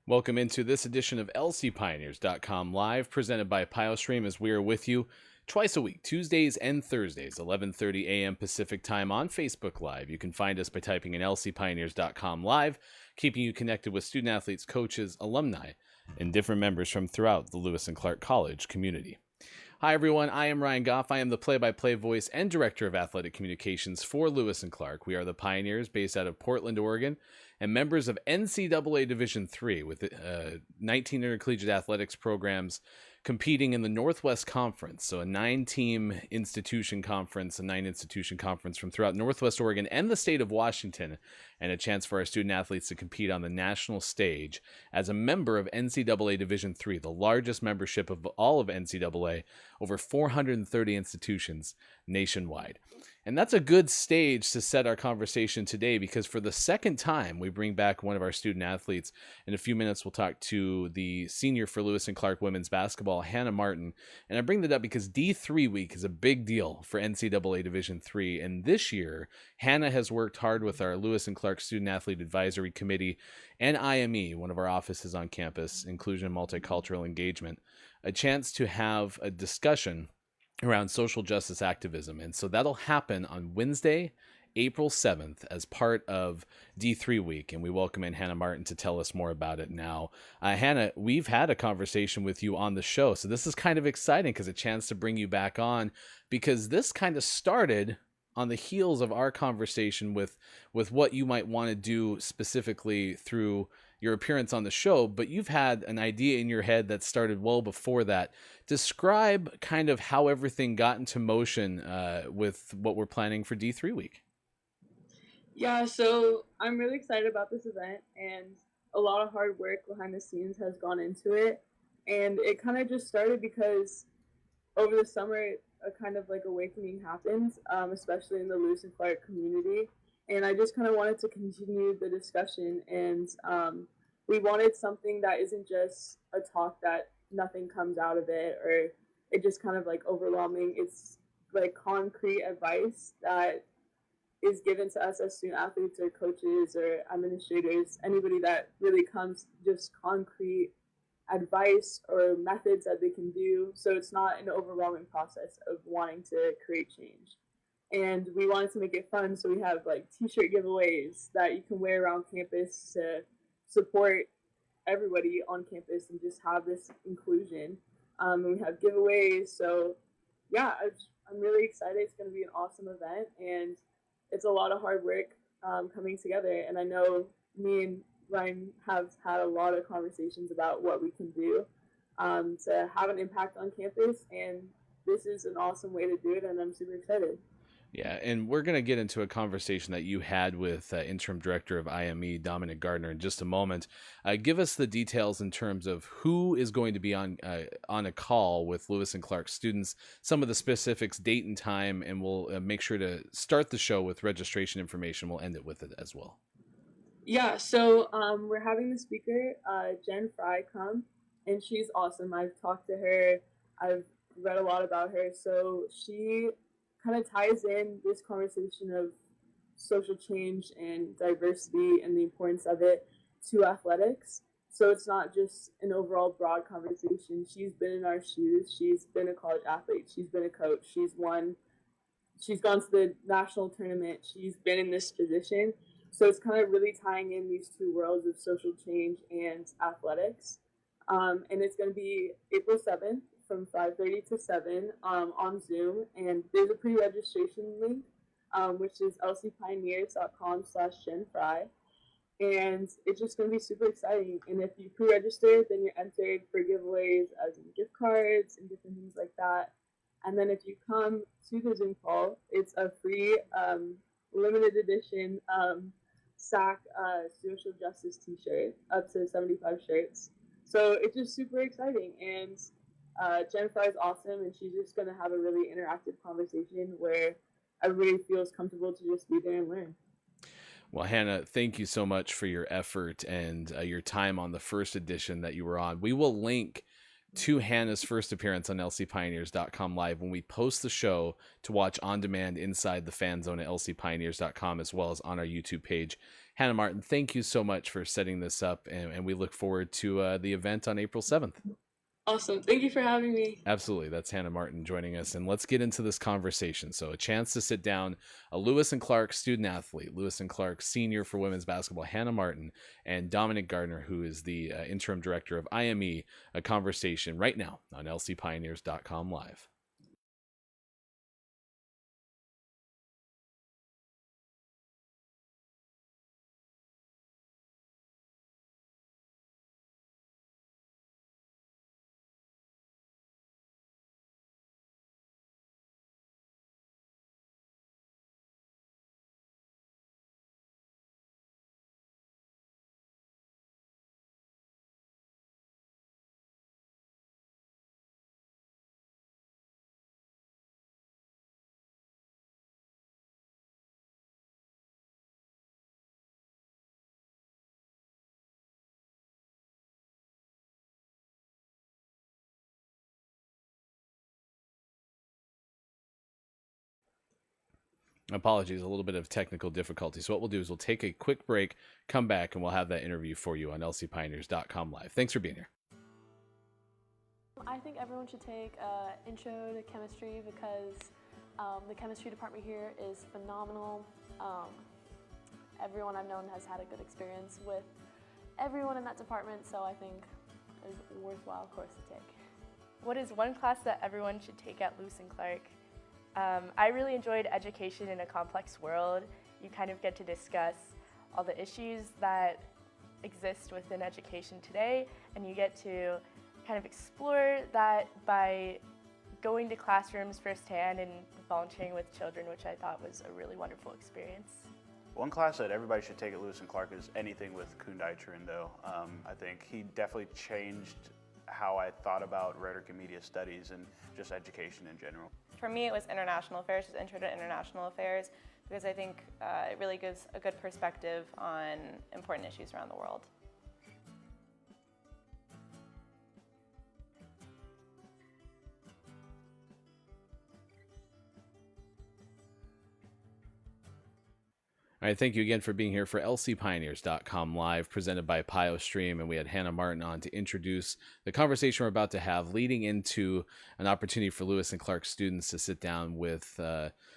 Welcome into this edition of lcpioneers.com Live, presented by PioStream, as we are with you twice a week, Tuesdays and Thursdays, 11:30 a.m. Pacific Time on Facebook Live. You can find us by typing in lcpioneers.com Live, keeping you connected with student athletes, coaches, alumni, and different members from throughout the Lewis and Clark College community. Hi, everyone. I am Ryan Goff. I am the play-by-play voice and director of athletic communications for Lewis and Clark. We are the Pioneers, based out of Portland, Oregon, and members of NCAA Division III, with 19 intercollegiate athletics programs competing in the Northwest Conference. So a 9-team institution conference, a 9-institution conference from throughout Northwest Oregon and the state of Washington, and a chance for our student athletes to compete on the national stage as a member of NCAA Division III, the largest membership of all of NCAA, over 430 institutions nationwide. And that's a good stage to set our conversation today, because for the second time, we bring back one of our student athletes. In a few minutes, we'll talk to the senior for Lewis and Clark women's basketball, Hannah Martin. And I bring that up because D3 week is a big deal for NCAA Division III. And this year, Hannah has worked hard with our Lewis and Clark Student Athlete Advisory Committee and IME, one of our offices on campus, Inclusion and Multicultural Engagement, a chance to have a discussion around social justice activism. And so that'll happen on Wednesday, April 7th, as part of D3 week. And we welcome in Hannah Martin to tell us more about it now. Hannah, we've had a conversation with you on the show, so this is kind of exciting because a chance to bring you back on, because this kind of started on the heels of our conversation with what you might want to do specifically through your appearance on the show, but you've had an idea in your head that started well before that. Describe kind of how everything got into motion with what we're planning for D3 week. Yeah, so I'm really excited about this event, and a lot of hard work behind the scenes has gone into it. And it kind of just started because over the summer, a kind of like awakening happened, especially in the Lewis and Clark community. And I just kind of wanted to continue the discussion. And we wanted something that isn't just a talk that nothing comes out of it, or it just kind of like overwhelming. It's like concrete advice that is given to us as student athletes or coaches or administrators, anybody that really comes, just concrete advice or methods that they can do. So it's not an overwhelming process of wanting to create change. And we wanted to make it fun. So we have like t-shirt giveaways that you can wear around campus to support everybody on campus and just have this inclusion. And we have giveaways. So yeah, I'm really excited. It's going to be an awesome event. And it's a lot of hard work coming together. And I know me and Ryan have had a lot of conversations about what we can do to have an impact on campus. And this is an awesome way to do it. And I'm super excited. Yeah, and we're going to get into a conversation that you had with interim director of IME, Dominique Gardner, in just a moment. Give us the details in terms of who is going to be on a call with Lewis and Clark students, some of the specifics, date and time, and we'll make sure to start the show with registration information. We'll end it with it as well. Yeah, so we're having the speaker, Jen Fry, come, and she's awesome. I've talked to her. I've read a lot about her. So she kind of ties in this conversation of social change and diversity and the importance of it to athletics. So it's not just an overall broad conversation. She's been in our shoes. She's been a college athlete. She's been a coach. She's gone to the national tournament. She's been in this position. So it's kind of really tying in these two worlds of social change and athletics. And it's going to be April 7th from 5:30 to 7 on Zoom. And there's a pre-registration link, which is lcpioneers.com/jenfry. And it's just going to be super exciting. And if you pre-register, then you're entered for giveaways as in gift cards and different things like that. And then if you come to the Zoom call, it's a free limited edition SAC social justice t-shirt, up to 75 shirts. So it's just super exciting. And Jen Fry is awesome, and she's just going to have a really interactive conversation where everybody feels comfortable to just be there and learn. Well, Hannah, thank you so much for your effort and your time on the first edition that you were on. We will link to Hannah's first appearance on lcpioneers.com live when we post the show to watch on demand inside the fan zone at lcpioneers.com, as well as on our YouTube page. Hannah Martin, thank you so much for setting this up, and we look forward to the event on April 7th. Awesome. Thank you for having me. Absolutely. That's Hannah Martin joining us. And let's get into this conversation. So a chance to sit down, a Lewis and Clark student athlete, Lewis and Clark senior for women's basketball, Hannah Martin, and Dominique Gardner, who is the interim director of IME, a conversation right now on lcpioneers.com live. Apologies, a little bit of technical difficulty. So what we'll do is we'll take a quick break, come back, and we'll have that interview for you on lcpioneers.com live. Thanks for being here. I think everyone should take intro to chemistry because the chemistry department here is phenomenal. Everyone I've known has had a good experience with everyone in that department, so I think it's a worthwhile course to take. What is one class that everyone should take at Lewis and Clark? I really enjoyed Education in a Complex World. You kind of get to discuss all the issues that exist within education today, and you get to kind of explore that by going to classrooms firsthand and volunteering with children, which I thought was a really wonderful experience. One class that everybody should take at Lewis and Clark is anything with Kundai Chirindo. I think he definitely changed how I thought about rhetoric and media studies and just education in general. For me, it was international affairs, just intro to international affairs, because I think it really gives a good perspective on important issues around the world. All right, thank you again for being here for lcpioneers.com live, presented by PioStream, and we had Hannah Martin on to introduce the conversation we're about to have, leading into an opportunity for Lewis and Clark students to sit down with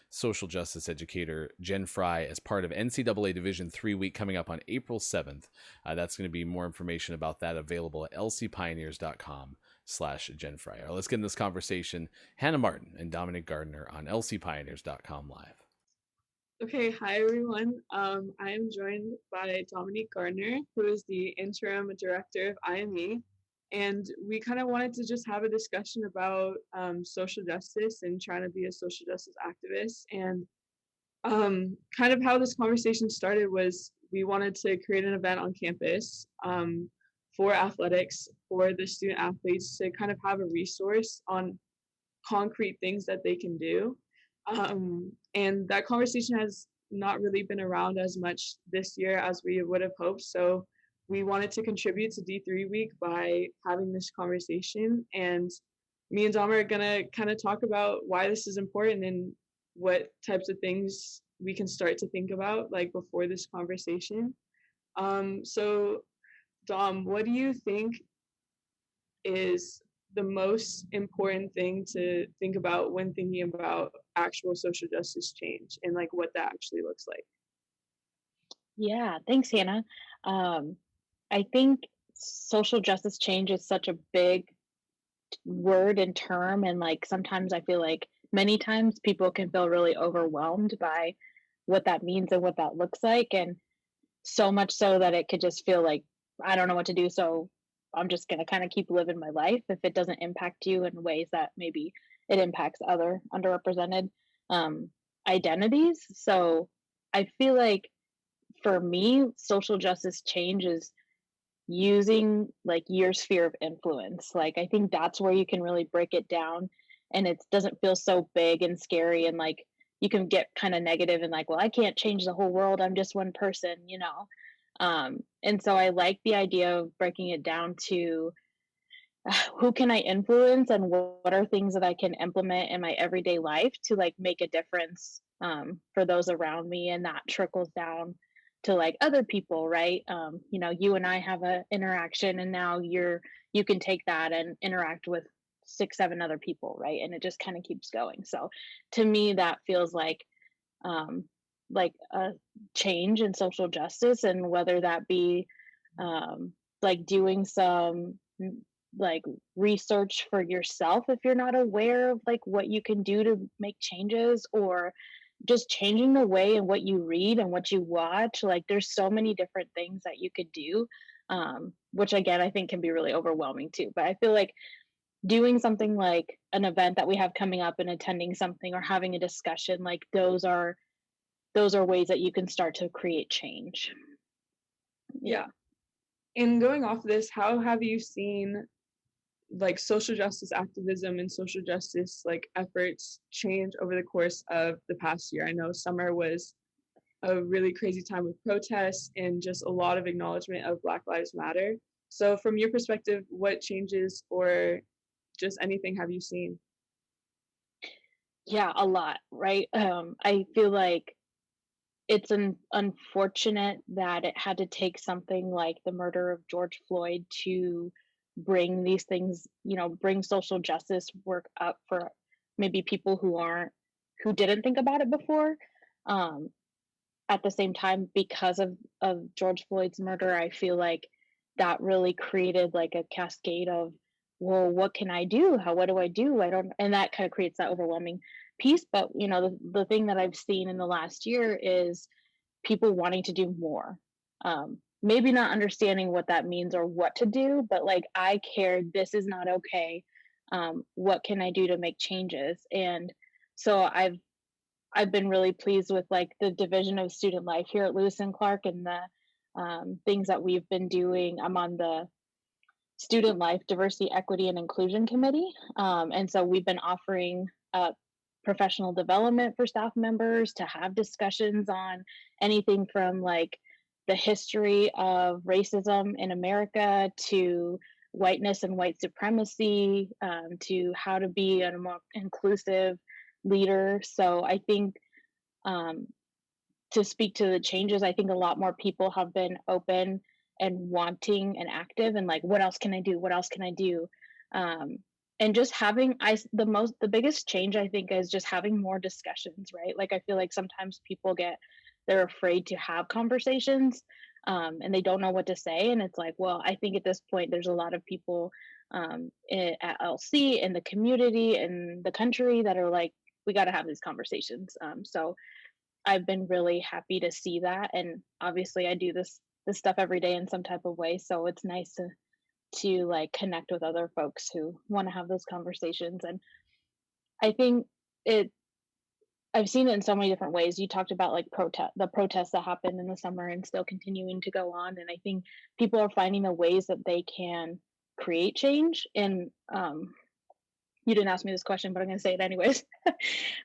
social justice educator Jen Fry as part of NCAA Division III week coming up on April 7th. That's going to be more information about that available at lcpioneers.com/Jen Fry. All right, let's get in this conversation. Hannah Martin and Dominique Gardner on lcpioneers.com live. Okay, hi everyone. I am joined by Dominique Gardner, who is the interim director of IME, and we kind of wanted to just have a discussion about social justice and trying to be a social justice activist. And kind of how this conversation started was we wanted to create an event on campus for athletics, for the student athletes to kind of have a resource on concrete things that they can do. And that conversation has not really been around as much this year as we would have hoped. So we wanted to contribute to D3 week by having this conversation. And me and Dom are gonna kind of talk about why this is important and what types of things we can start to think about like before this conversation. So Dom, what do you think is the most important thing to think about when thinking about actual social justice change and like what that actually looks like? Yeah, thanks, Hannah. I think social justice change is such a big word and term, and like sometimes I feel like many times people can feel really overwhelmed by what that means and what that looks like, and so much so that it could just feel like I don't know what to do, so I'm just going to kind of keep living my life if it doesn't impact you in ways that maybe it impacts other underrepresented identities. So I feel like for me, social justice change is using like your sphere of influence. Like I think that's where you can really break it down, and it doesn't feel so big and scary, and like you can get kind of negative and like, well, I can't change the whole world, I'm just one person, you know. And so I like the idea of breaking it down to who can I influence and what are things that I can implement in my everyday life to like make a difference for those around me, and that trickles down to like other people, right? You know, you and I have a interaction, and now you can take that and interact with 6 7 other people, right? And it just kind of keeps going. So to me that feels um like a change in social justice, and whether that be like doing some like research for yourself if you're not aware of like what you can do to make changes, or just changing the way and what you read and what you watch. Like there's so many different things that you could do, which again I think can be really overwhelming too. But I feel like doing something like an event that we have coming up and attending something or having a discussion, like those are ways that you can start to create change. Yeah. And going off this, how have you seen like social justice activism and social justice like efforts change over the course of the past year? I know summer was a really crazy time with protests and just a lot of acknowledgement of Black Lives Matter. So from your perspective, what changes or just anything have you seen? Yeah, a lot, right? I feel like it's unfortunate that it had to take something like the murder of George Floyd to bring these things, you know, bring social justice work up for maybe people who didn't think about it before. Um, at the same time, because of George Floyd's murder, I feel like that really created like a cascade of, well, what can I do? What do I do? I don't, and that kind of creates that overwhelming piece. But you know, the thing that I've seen in the last year is people wanting to do more. Maybe not understanding what that means or what to do, but like, I care, this is not okay. What can I do to make changes? And so I've been really pleased with like the division of student life here at Lewis and Clark, and the things that we've been doing. I'm on the student life diversity, equity, and inclusion committee, and so we've been offering professional development for staff members to have discussions on anything from like the history of racism in America to whiteness and white supremacy, to how to be a more inclusive leader. So I think, um, to speak to the changes, I think a lot more people have been open and wanting and active and like, what else can I do? What else can I do? Um, and just having the biggest change I think is just having more discussions, right? Like I feel like sometimes people they're afraid to have conversations, and they don't know what to say. And it's like, well, I think at this point there's a lot of people at LC in the community in the country that are like, we got to have these conversations. So I've been really happy to see that, and obviously I do this stuff every day in some type of way, so it's nice to like connect with other folks who want to have those conversations. And I think it I've seen it in so many different ways. You talked about like the protests that happened in the summer and still continuing to go on, and I think people are finding the ways that they can create change. And you didn't ask me this question, but I'm going to say it anyways.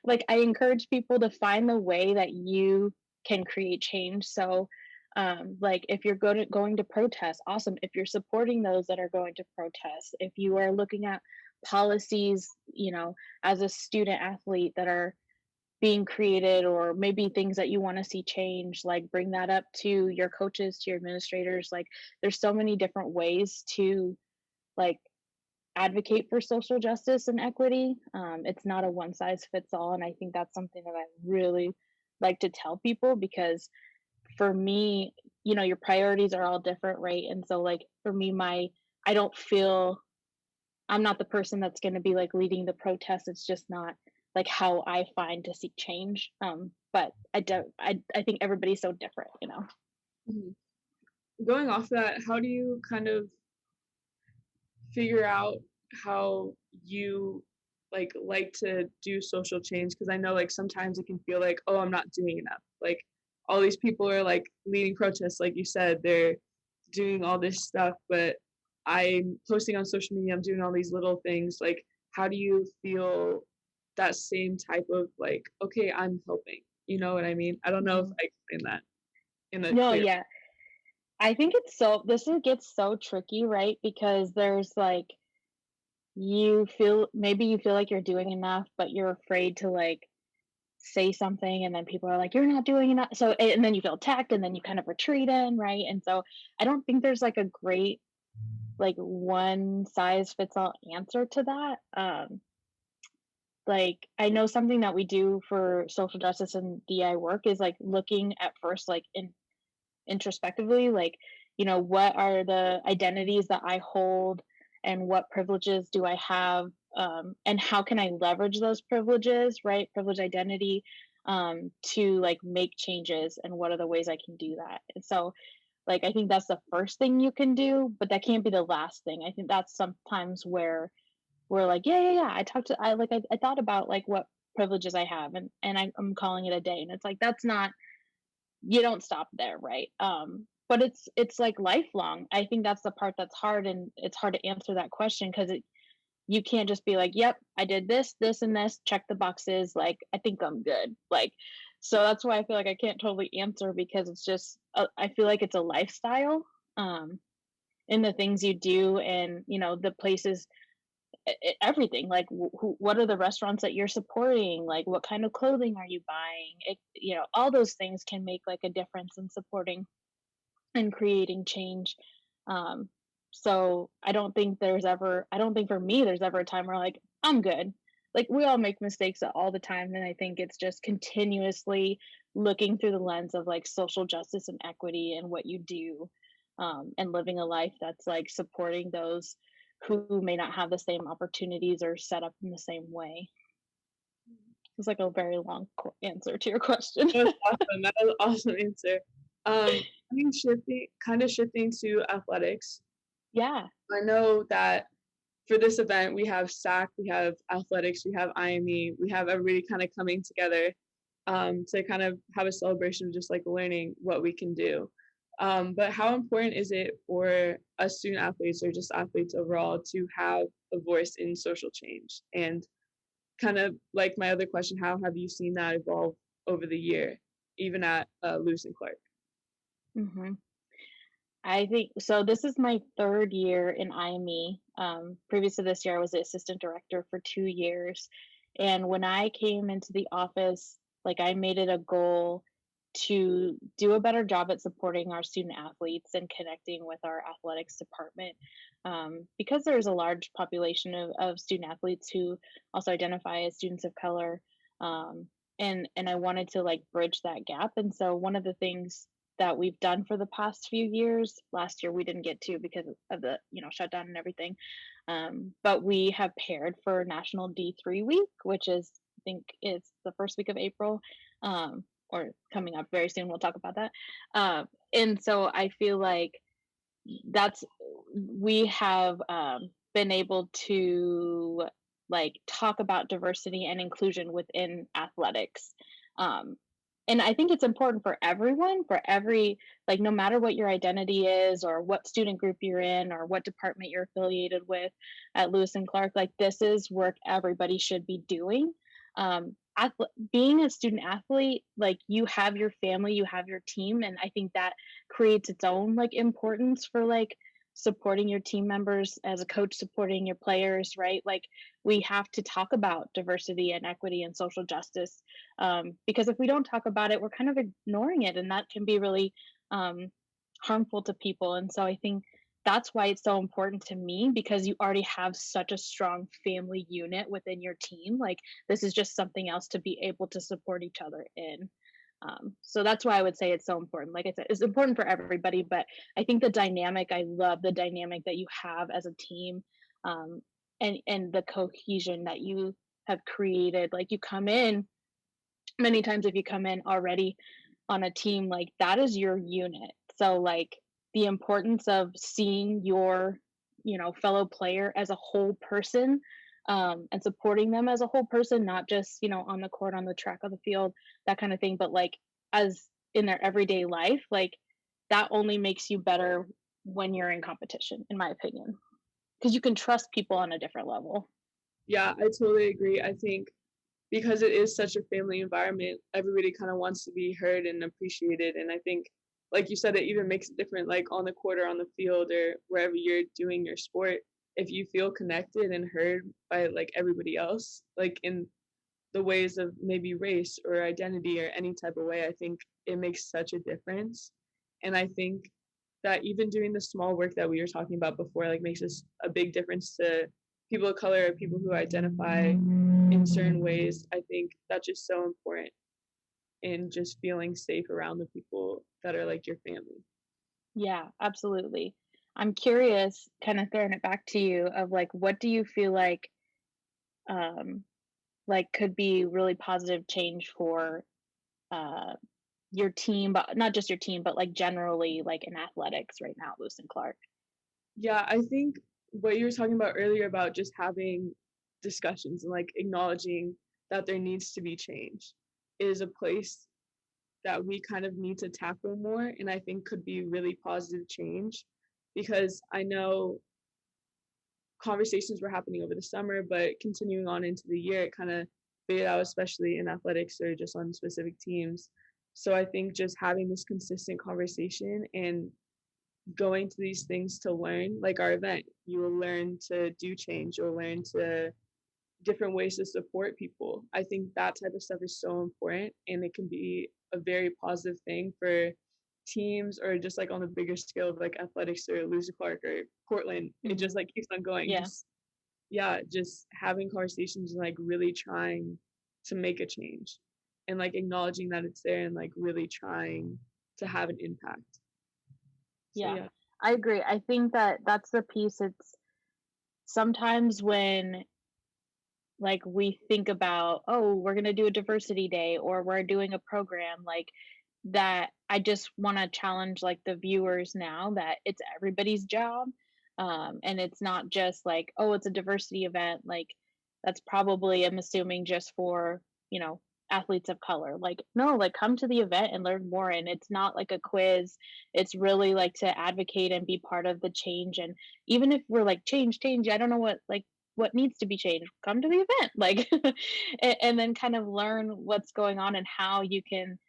Like, I encourage people to find the way that you can create change. So, like, if you're going to protest, awesome. If you're supporting those that are going to protest, if you are looking at policies, you know, as a student athlete that are being created, or maybe things that you want to see change, like bring that up to your coaches, to your administrators. Like, there's so many different ways to like advocate for social justice and equity. It's not a one size fits all. And I think that's something that I really like to tell people, because for me, you know, your priorities are all different, right? And so, like, for me, I don't feel I'm not the person that's going to be like leading the protest. It's just not like how I find to seek change. But I think everybody's so different, you know? Mhm. Going off that, how do you kind of figure out how you like to do social change? Because I know like sometimes it can feel like, oh, I'm not doing enough. Like all these people are like leading protests, like you said, they're doing all this stuff, but I'm posting on social media, I'm doing all these little things. Like, how do you feel that same type of like, okay, I'm helping? You know what I mean? I don't know if Mhm. I explain that in a No, clear. yeah. I think this gets so tricky, right? Because there's like you feel like you're doing enough, but you're afraid to like say something, and then people are like, you're not doing enough. So, and then you feel attacked, and then you kind of retreat in, right? And so I don't think there's like a great, like one size fits all answer to that. Like I know something that we do for social justice and DI work is like looking at first, like introspectively, like, what are the identities that I hold, and what privileges do I have, and how can I leverage those privileges, right? Privilege identity, to like make changes, and what are the ways I can do that. And so, like, I think that's the first thing you can do, but that can't be the last thing. I think that's sometimes where we're like, yeah, yeah, yeah. I thought about like what privileges I have, and I'm calling it a day, and it's like that's not, you don't stop there, right? But it's like lifelong. I think that's the part that's hard, and it's hard to answer that question because you can't just be like, yep, I did this, this, and this, check the boxes, like I think I'm good. Like, so that's why I feel like I can't totally answer, because it's just I feel like it's a lifestyle, um, in the things you do, and the places, everything, like what are the restaurants that you're supporting, like what kind of clothing are you buying, all those things can make like a difference in supporting and creating change. um so I don't think for me there's ever a time where like I'm good. Like we all make mistakes all the time, and I think it's just continuously looking through the lens of like social justice and equity and what you do, and living a life that's like supporting those who may not have the same opportunities or set up in the same way. It's like a very long answer to your question. That was awesome. That was an awesome answer. I think shifting to athletics. Yeah. I know that for this event, we have SAC, we have athletics, we have IME, we have everybody kind of coming together, to kind of have a celebration of just like learning what we can do. But how important is it for us student athletes, or just athletes overall, to have a voice in social change? And kind of like my other question, how have you seen that evolve over the year, even at Lewis and Clark? hmm I think so. This is my third year in IME. Previous to this year, I was the assistant director for 2 years. And when I came into the office, like I made it a goal to do a better job at supporting our student athletes and connecting with our athletics department, because there's a large population of student athletes who also identify as students of color. And I wanted to like bridge that gap. And so one of the things that we've done for the past few years, last year we didn't get to because of the shutdown and everything, but we have paired for National D3 Week, which is, I think it's the first week of April, or coming up very soon. We'll talk about that. And so I feel like that's we have, been able to like talk about diversity and inclusion within athletics. Um, and I think it's important for everyone, for every, like, no matter what your identity is, or what student group you're in, or what department you're affiliated with at Lewis and Clark, like, this is work everybody should be doing. Being a student athlete, like, you have your family, you have your team, and I think that creates its own like importance for like supporting your team members, as a coach supporting your players, right? Like we have to talk about diversity and equity and social justice, because if we don't talk about it, we're kind of ignoring it, and that can be really, um, harmful to people. And so I think that's why it's so important to me, because you already have such a strong family unit within your team. Like this is just something else to be able to support each other in. So that's why I would say it's so important. Like I said, it's important for everybody, but I think I love the dynamic that you have as a team, um, and the cohesion that you have created. Like you come in, many times if you come in already on a team, like that is your unit. So like the importance of seeing your, fellow player as a whole person, and supporting them as a whole person, not just, on the court, on the track, on the field, that kind of thing, but like as in their everyday life, like that only makes you better when you're in competition, in my opinion, because you can trust people on a different level. Yeah, I totally agree. I think because it is such a family environment, everybody kind of wants to be heard and appreciated. And I think, like you said, it even makes it different, like on the court or on the field or wherever you're doing your sport. if you feel connected and heard by like everybody else, like in the ways of maybe race or identity or any type of way, I think it makes such a difference. And I think that even doing the small work that we were talking about before, like makes us a big difference to people of color or people who identify in certain ways. I think that's just so important in just feeling safe around the people that are like your family. Yeah, absolutely. I'm curious, kind of throwing it back to you, of like, what do you feel um, like could be really positive change for uh, your team, but not just your team, but like generally, like in athletics right now, Lewis and Clark? Yeah, I think what you were talking about earlier about just having discussions and like acknowledging that there needs to be change is a place that we kind of need to tackle more, and I think could be really positive change, because I know conversations were happening over the summer, but continuing on into the year, it kind of faded out, especially in athletics or just on specific teams. So I think just having this consistent conversation and going to these things to learn, like our event, you will learn to do change, you'll learn to different ways to support people. I think that type of stuff is so important, and it can be a very positive thing for teams, or just like on a bigger scale of like athletics or Lewis and Clark or Portland. It just like keeps on going. Yeah. Just yeah, just having conversations and like really trying to make a change, and like acknowledging that it's there, and like really trying to have an impact. So, Yeah, I agree. I think that that's the piece. It's sometimes when like we think about, oh, we're going to do a diversity day or we're doing a program like that, I just want to challenge like the viewers now that it's everybody's job. And it's not just like, oh, it's a diversity event. Like that's probably, I'm assuming, just for, you know, athletes of color. Like, no, like come to the event and learn more. And it's not like a quiz. It's really like to advocate and be part of the change. And even if we're like, change, I don't know what needs to be changed, come to the event, like and then kind of learn what's going on and how you can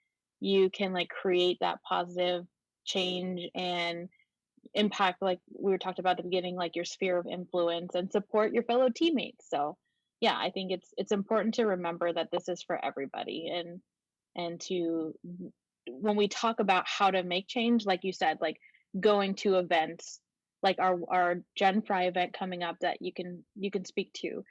like create that positive change and impact, like we were talked about at the beginning, like your sphere of influence, and support your fellow teammates. So yeah, I think it's important to remember that this is for everybody, and to, when we talk about how to make change, like you said, like going to events like our Gen Fry event coming up that you can speak to,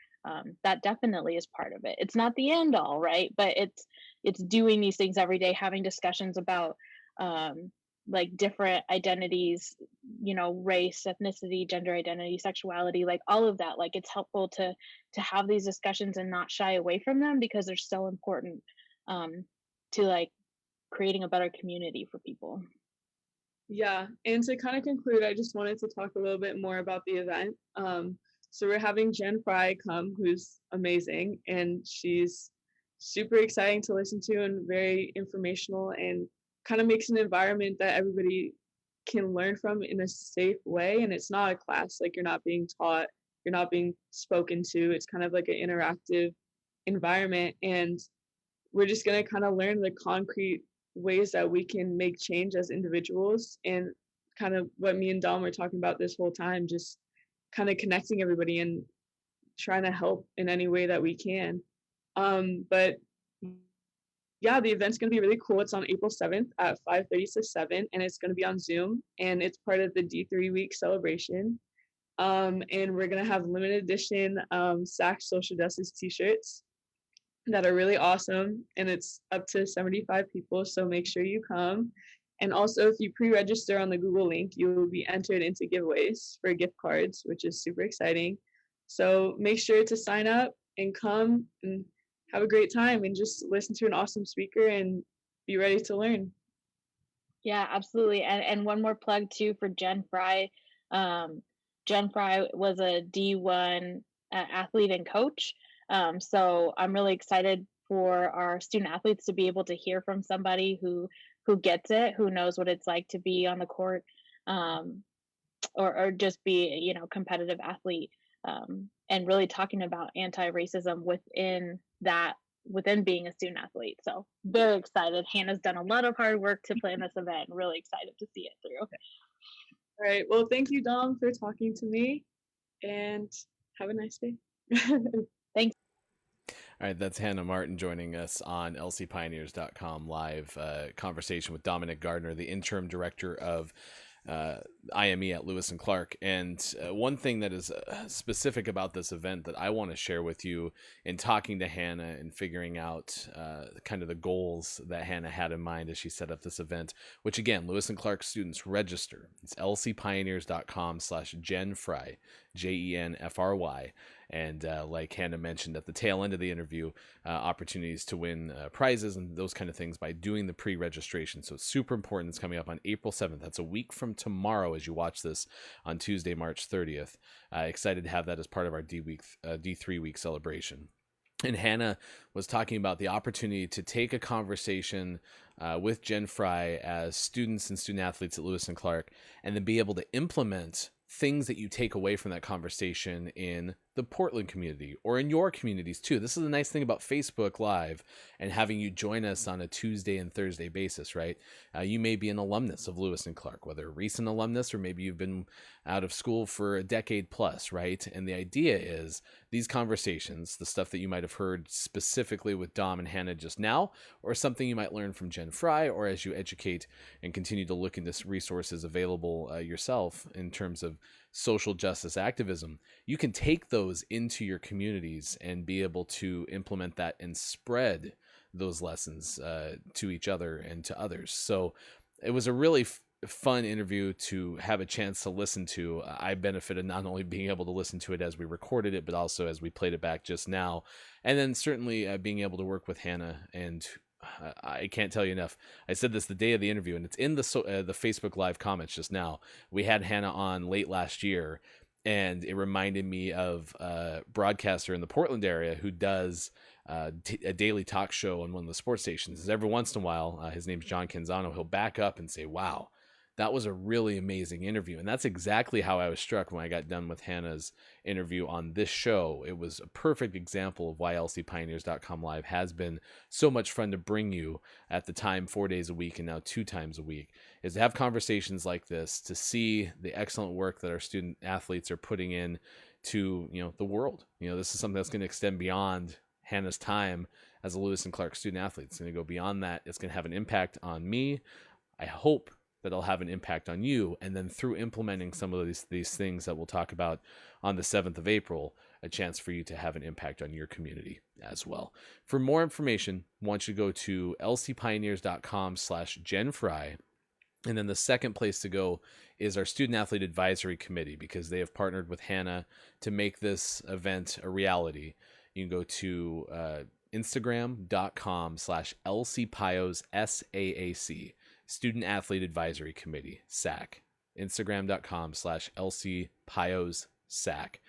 that definitely is part of it. It's not the end all, right? But it's doing these things every day, having discussions about like different identities, you know, race, ethnicity, gender identity, sexuality, like all of that. Like it's helpful to have these discussions and not shy away from them, because they're so important, to like creating a better community for people. yeah, and to kind of conclude, I just wanted to talk a little bit more about the event. So we're having Jen Fry come, who's amazing, and she's super exciting to listen to and very informational, and kind of makes an environment that everybody can learn from in a safe way. And it's not a class, like you're not being taught, you're not being spoken to. It's kind of like an interactive environment, and we're just going to kind of learn the concrete ways that we can make change as individuals, and kind of what me and Dom were talking about this whole time, just kind of connecting everybody and trying to help in any way that we can. But yeah, the event's going to be really cool. It's on April 7th at 5:30 to 7, and it's going to be on Zoom, and it's part of the D3 week celebration. And we're going to have limited edition SAC social justice t-shirts that are really awesome, and it's up to 75 people, so make sure you come. And also, if you pre-register on the Google link, you will be entered into giveaways for gift cards, which is super exciting. So make sure to sign up and come and have a great time, and just listen to an awesome speaker and be ready to learn. Yeah, absolutely. And one more plug too for Jen Fry. Jen Fry was a D1 athlete and coach. So I'm really excited for our student athletes to be able to hear from somebody who gets it, who knows what it's like to be on the court, or just be, you know, competitive athlete, and really talking about anti-racism within being a student athlete. So very excited. Hannah's done a lot of hard work to plan this event. Really excited to see it through. All right, well, thank you, Dom, for talking to me, and have a nice day. Thanks. All right, that's Hannah Martin joining us on lcpioneers.com live conversation with Dominique Gardner, the interim director of IME at Lewis and Clark. And one thing that is specific about this event that I want to share with you in talking to Hannah and figuring out kind of the goals that Hannah had in mind as she set up this event, which again, Lewis and Clark students register. It's lcpioneers.com/genfry, JENFRY. And like Hannah mentioned at the tail end of the interview, opportunities to win prizes and those kind of things by doing the pre-registration. So it's super important. It's coming up on April 7th. That's a week from tomorrow as you watch this on Tuesday, March 30th. Excited to have that as part of our D3 week celebration. And Hannah was talking about the opportunity to take a conversation with Gen Fry as students and student athletes at Lewis and Clark, and then be able to implement things that you take away from that conversation in the Portland community or in your communities too. This is the nice thing about Facebook Live and having you join us on a Tuesday and Thursday basis, right? You may be an alumnus of Lewis and Clark, whether a recent alumnus or maybe you've been out of school for a decade plus, right? And the idea is these conversations, the stuff that you might have heard specifically with Dom and Hannah just now, or something you might learn from Gen Fry, or as you educate and continue to look into resources available yourself in terms of social justice activism, you can take those into your communities and be able to implement that and spread those lessons to each other and to others. So it was a really fun interview to have a chance to listen to. I benefited not only being able to listen to it as we recorded it, but also as we played it back just now. And then certainly being able to work with Hannah, and I can't tell you enough. I said this the day of the interview, and it's in the Facebook Live comments just now. We had Hannah on late last year, and it reminded me of a broadcaster in the Portland area who does a daily talk show on one of the sports stations. Every once in a while, his name's John Canzano, he'll back up and say, wow, that was a really amazing interview. And that's exactly how I was struck when I got done with Hannah's interview on this show. It was a perfect example of why lcpioneers.com live has been so much fun to bring you at the time 4 days a week and now 2 times a week, is to have conversations like this, to see the excellent work that our student athletes are putting in to, the world. This is something that's going to extend beyond Hannah's time as a Lewis and Clark student athlete. It's going to go beyond that. It's going to have an impact on me. I hope that it'll have an impact on you. And then through implementing some of these things that we'll talk about on the 7th of April, a chance for you to have an impact on your community as well. For more information, I want you to go to lcpioneers.com/genfry. And then the second place to go is our Student Athlete Advisory Committee, because they have partnered with Hannah to make this event a reality. You can go to Instagram.com/lcpios, SAAC. Student Athlete Advisory Committee, SAC. Instagram.com/lcpios, SAC.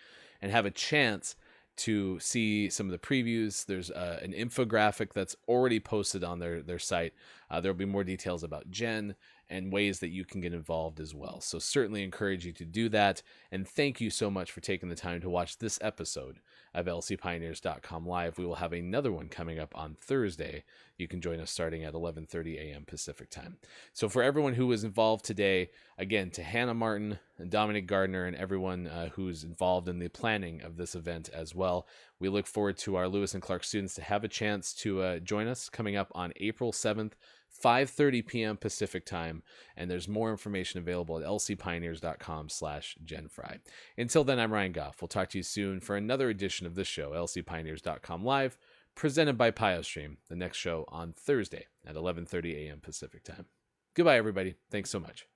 And have a chance to see some of the previews. There's an infographic that's already posted on their site. There'll be more details about Jen and ways that you can get involved as well. So certainly encourage you to do that. And thank you so much for taking the time to watch this episode of lcpioneers.com live. We will have another one coming up on Thursday. You can join us starting at 11:30 a.m. Pacific time. So for everyone who was involved today, again, to Hannah Martin and Dominique Gardner and everyone who's involved in the planning of this event as well, we look forward to our Lewis and Clark students to have a chance to join us coming up on April 7th, 5:30 p.m. Pacific time, and there's more information available at lcpioneers.com/genfry. Until then, I'm Ryan Goff. We'll talk to you soon for another edition of this show, lcpioneers.com live, presented by PioStream, the next show on Thursday at 11:30 a.m. Pacific time. Goodbye, everybody. Thanks so much.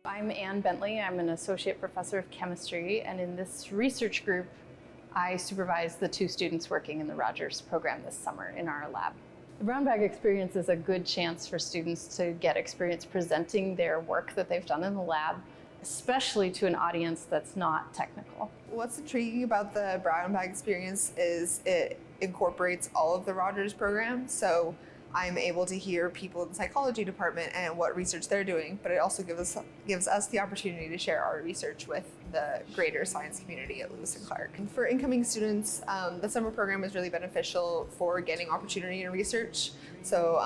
I'm Ann Bentley. I'm an associate professor of chemistry, and in this research group, I supervise the 2 students working in the Rogers program this summer in our lab. The brown bag experience is a good chance for students to get experience presenting their work that they've done in the lab, especially to an audience that's not technical. What's intriguing about the brown bag experience is it incorporates all of the Rogers program. So I'm able to hear people in the psychology department and what research they're doing, but it also gives us the opportunity to share our research with the greater science community at Lewis and Clark. And for incoming students, the summer program is really beneficial for getting opportunity in research. So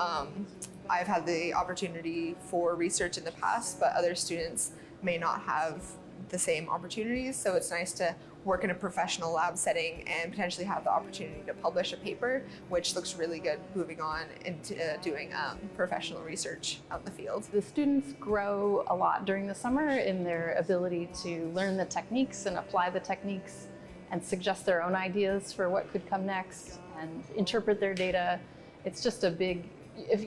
I've had the opportunity for research in the past, but other students may not have the same opportunities. So it's nice to work in a professional lab setting and potentially have the opportunity to publish a paper, which looks really good moving on into doing professional research out in the field. The students grow a lot during the summer in their ability to learn the techniques and apply the techniques and suggest their own ideas for what could come next and interpret their data. It's just a big,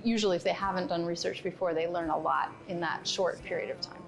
usually if they haven't done research before, they learn a lot in that short period of time.